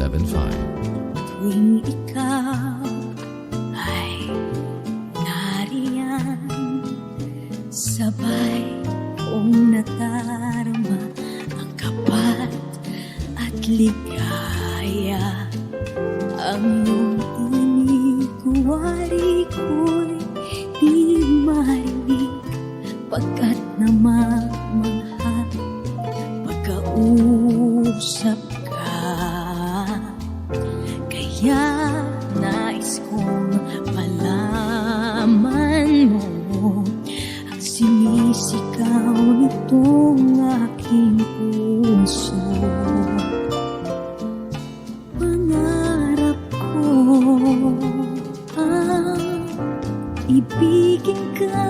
Tuwing ikaw ay nariyan, sabay kong natarama ang kapat at ligaya. Ang iyong tinig, kuwari ko'y di marinig, pagkat namamangha pagkausap ka. Kaya nais kong malaman mo ang sinisigaw nitong aking puso. Pangarap ko ang ibigin ka